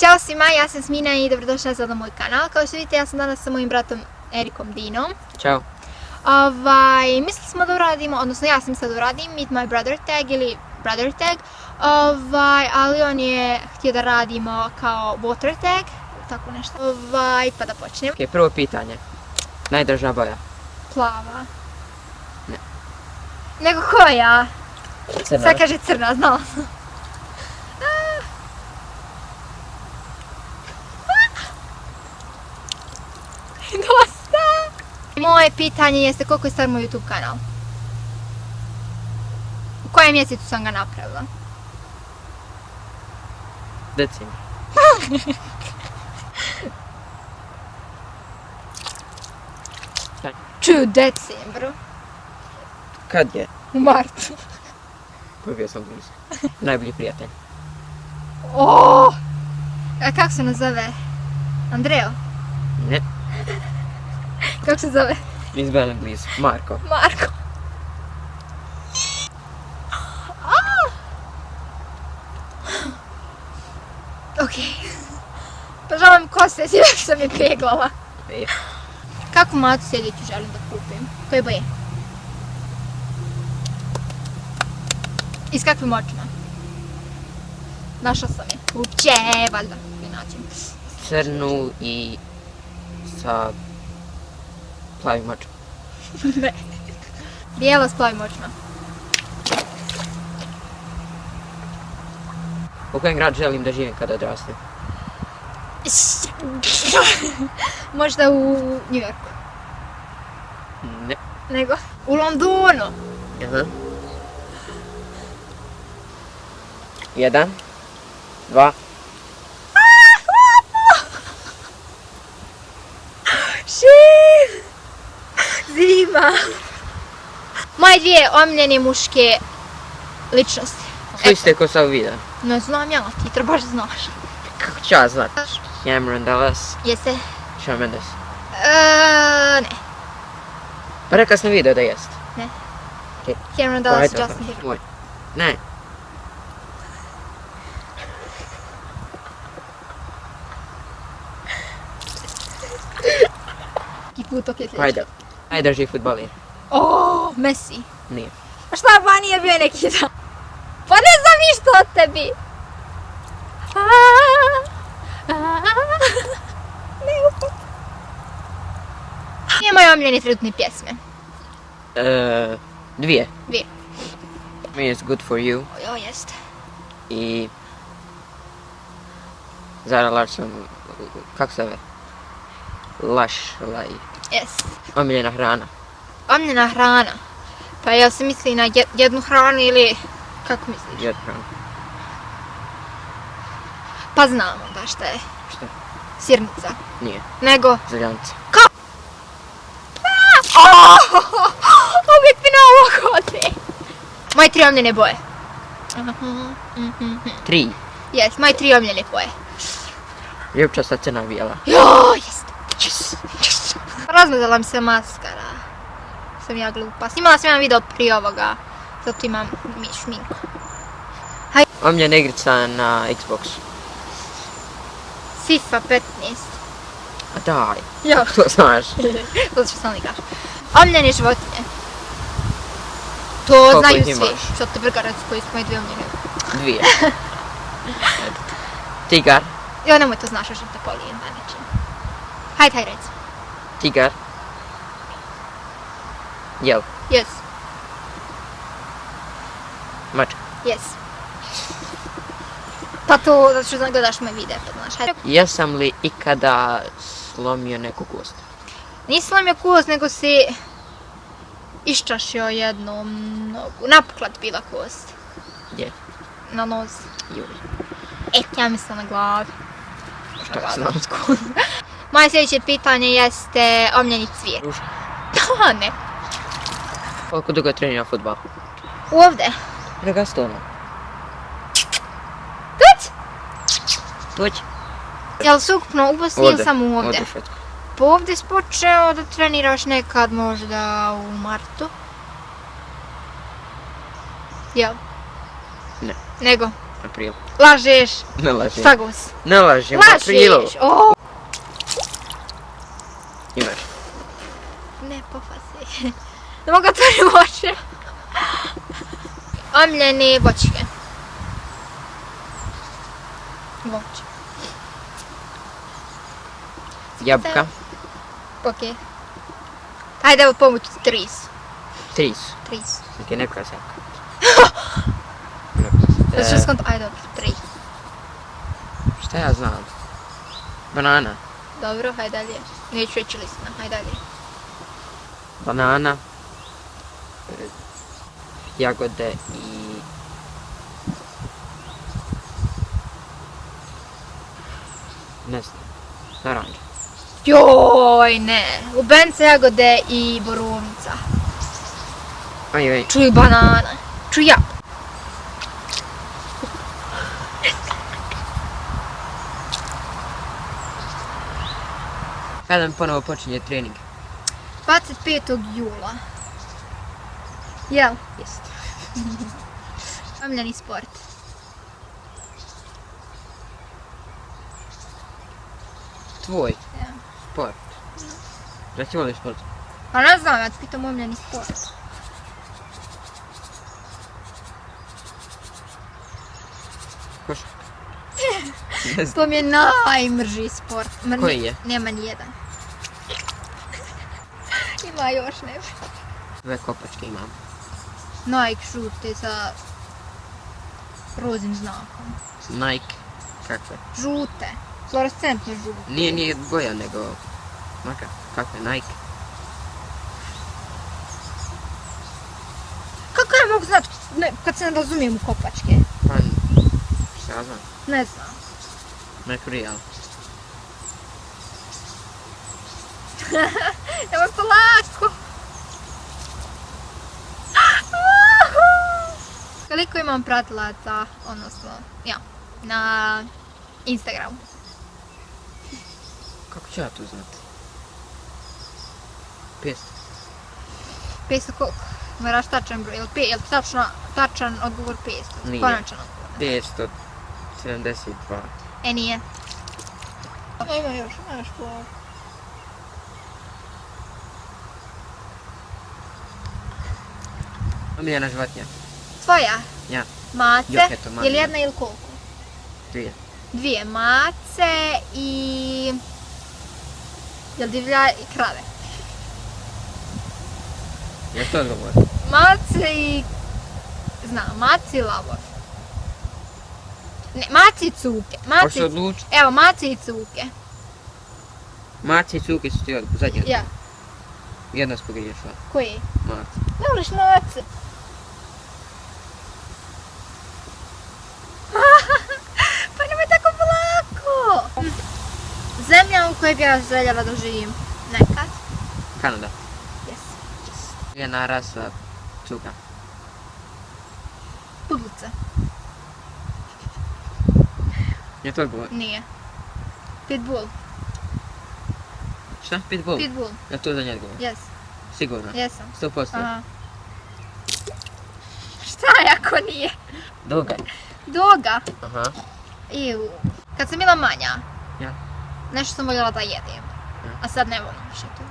Ćao svima, ja sam Smina i dobrodošli nazad na moj kanal. Kao što vidite, ja sam danas sa mojim bratom Erikom Dinom. Ćao. Mislili smo da uradimo, odnosno ja sam sad uradim Meet My Brother tag ili Brother tag, ali on je htio da radimo kao Water tag, tako nešto. Pa da počnemo. Ok, prvo pitanje. Najdraža boja? Plava. Ne. Nego koja? Crna. Sad kaže crna, znala sam. Dosta! Moje pitanje jeste koliko je star moj YouTube kanal? U kojem mjesecu sam ga napravila? Decembar. Čuju, decembru. Kad je? U martu. Bio sam blizu. Najbolji prijatelj. A kako se nazove? Andreo? Ne. Kako se zove? Izbjelen blizu. Marko. Marko. Okej. Pa žalim kose, sjećam sam je peglala. Kakvu macu sljedeću želim da kupim? Koje boje? I s kakvim očima? Našla sam je. Uopće, valjda. Crnu i sa plavim očima. Ne. Bijela s plavim očima. U kojem grad želim da živim kada odrastem? Možda u New Yorku. Ne. Nego? U Londonu. Aha. 1, 2. Šim! Zima! Moje dvije omiljene muške ličnosti. Svi ste ko sa videa. Ne znam ja, ti trebaš znaš. Kako ću ja znat? Cameron Dallas, Jeste? Shawn Mendes. Ne. Pa rekao sam video da jest. Ne. Okay. Cameron Dallas i Justin Bieber. Moj. Ne. I put ok sljedeći. Ajde. Najdrži futbalir. Messi. Nije. A šta ba nije bio neki dan? Pa ne znam ništa od tebi. Nije moje omiljene trenutne pjesme. Dvije. Dvije. Me is good for you. Jo, jest. I Zara Larsson, kako se zove? Laj. Jest. Omiljena hrana. Omiljena hrana. Pa ja se misli na jednu hranu ili... Kako misliš? Jednu hranu. Pa znamo da šta je. Šta? Sirnica. Nije. Nego... Zeljanica. Uvijek mi na ovo hode. Moje 3 omiljene boje. 3. Jes, moje 3 omiljene boje. Ljubčasta, crna, bijela. Jo, jest. Yes. Razmazala mi se maskara. Sam ja glupa. Snimala sam jedan video prije ovoga. Zato imam šminku. Omiljena igrica na Xboxu. FIFA 15. A daj. Jo. To znaš. To ću sam li kaži. Omiljene životinje. To Koliko znaju ih svi. imaš? Što te brgarac koji su moji 2 omiljene. 2. Tigar. Jo, nemoj to znaš, još da te polijem na nečim. Hajde, reci. Tigar. Jel. Yes. Mačka. Yes. Pa to, zato što gledaš moj video, pa znaš. Hajde. Jesam li ikada slomio neku kost? Nisi slomio kost, nego si iščašio jednu nogu. Napukla ti bila kost. Gdje? Na nozi. Juri. Ja mislim na glavi. Šta ja znam? Moje sljedeće pitanje jeste omiljeni cvijet. Ruža. Da, ne. Koliko dugo trenira futbal? Ovdje. Regastona. Tuć? Tuć? Jel se ukupno u Bosni ili samo ovdje? Ovdje u Švedskoj. Pa ovdje si počeo da treniraš nekad možda u martu? Jel? Ne. Nego? April. Lažeš. Ne lažem. Štagus. Ne lažem, u aprilu. Lažeš. O. Imaš. Ne popasi. Ne mogu otvorim oči. Omljene voćke. Voće. Jabuka. Ok. Hajde evo pomoću 3. 3. 3. Ok, neko je sjaka. Zato što skonto, ajde dobro, 3. Šta ja znam? Banana. Dobro, hajde dalje. Neću reći listina, hajde dalje. Banana. Jagode i... Ne znam. Naranđa. Joj, ne. Lubenice, jagode i borovnica. Aj. Čuj banana. Čuj ja. Kada mi ponovo počinje trening? 25. jula. Jel? Jest. Omiljeni sport. Tvoj Ja. sport. Da ti voliš sport? Pa ne znam, ja ti pitam omiljeni sport. Košarka. To mi je najmrži sport. Koji je? Nema ni jedan. Ima još nešto. Dve kopačke imam. Nike žute sa rozim znakom. Nike. Kakve? Žute. Fluorescentno žute. Nije boja nego... Maka, kakve? Nike. Kako ja mogu znat kad se ne razumijem u kopačke? Pa... Šta ja znam? Ne znam. Nike Real. Evo polako. Koliko imam pratilaca, odnosno, ja, na Instagramu? Kako ću ja to znati? 500. 500 koliko? Moraš tačan broj, je li tačan odgovor 500? Nije. Konačan odgovor. 572. Nije. Ima još polako. Omiljena životinja. Tvoja? Ja. Mace? Još je to manje. Je li jedna ili koliko? 2. 2 mace i... Je li divlja i krave? Je to odgovor? Mace i... Znam, mace i lavor. Ne, mace i cuke. Hoćeš se odlučiti? Evo, mace i cuke. Mace i cuke su ti zadnji odgovor. Ja. Jedna si pogriješila. Koji? Mace. Ne voliš mace? Pa nemoj tako polako! Zemlja u kojoj bi ja željela da živim nekad. Kanada. Yes. Jedna rasa cuka. Pudlice. Je to odgovor? Nije. Pitbull. Šta? Pitbull? Pitbull. Je to zadnji odgovor? Yes. Sigurno? Jesam. 100%? Aha. Šta je ako nije? Duga. Doga. Aha. Iu. Kad sam bila manja, Ja. nešto sam voljela da jedem. Ja. A sad ne volim više to.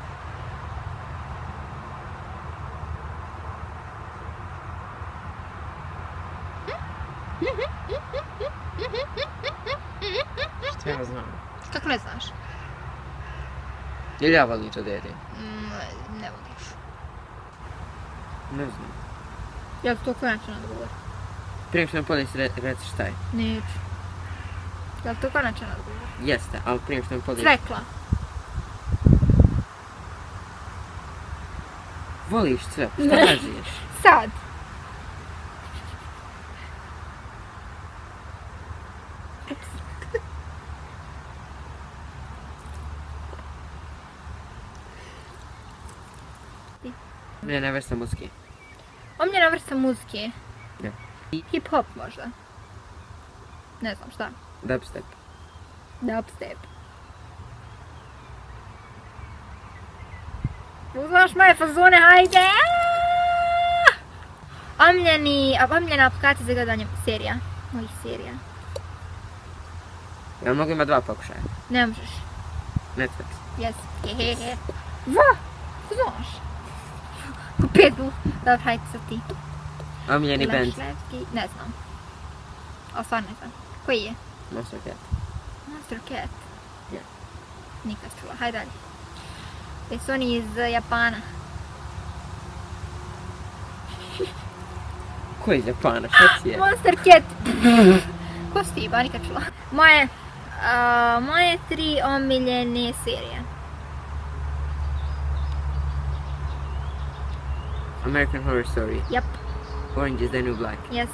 Šta ja znam? Kako ne znaš? Ili ja volim to da jedem? Ne voliš. Ne znam. Ja to konačan odgovor? Prije što nam podeš reci šta je. Neću. Je li to konačan odgovor? Jeste, ali prije što nam podeš... Cvekla. Voliš sve, šta kažeš? Sad. Omiljena vrsta muzike. Omiljena vrsta muzike? Ja. Hip hop možda. Ne znam šta. Dubstep. Dubstep. Uznaš moje fazone, hajde! Omiljena aplikacija za gledanje serija. mojih serija. Ja mogu ima 2 pokušaja. Ne možeš. Netflix. Jes. Hehehe. Va! Ko znaš? Ko 5 du. Dobro, hajde sad ti. Omiljeni band. Lešlevski, ne znam. O, stvarno ne znam. Koji je? Monster Cat. Monster Cat. Je. Nikad čula, hajde dalje. Jesu oni iz Japana? Ko je iz Japana? Šta ti je? Monster Cat! Ko si ti, ba nikad čula? Moje 3 omiljene serije. American Horror Story. Jep, Orange is the New Black. jes,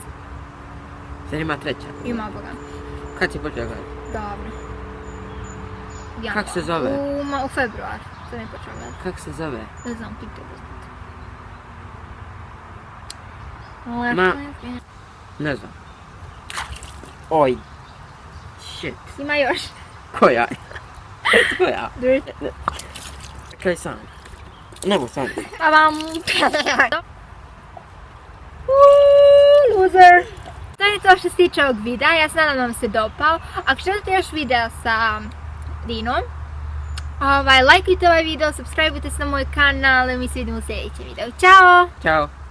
Sad ima 3. ima Boga. Kad si počeo gledati? Dobro. Kak se zove? U februar sam je počela gledati. Kak se zove? Ne znam, pitaj poznat. Ne znam. Oj. Shit. Ima još. Koja? Koja? Dirty. Kaj sam? Ne bu sam. A vam... Loser. To je to što se tiče ovog videa, ja se nadam da vam se dopao. Ako želite još videa sa Dinom, lajkujte ovaj video, subscribeujte se na moj kanal i mi se vidimo u sljedećem videu. Ćao! Ćao.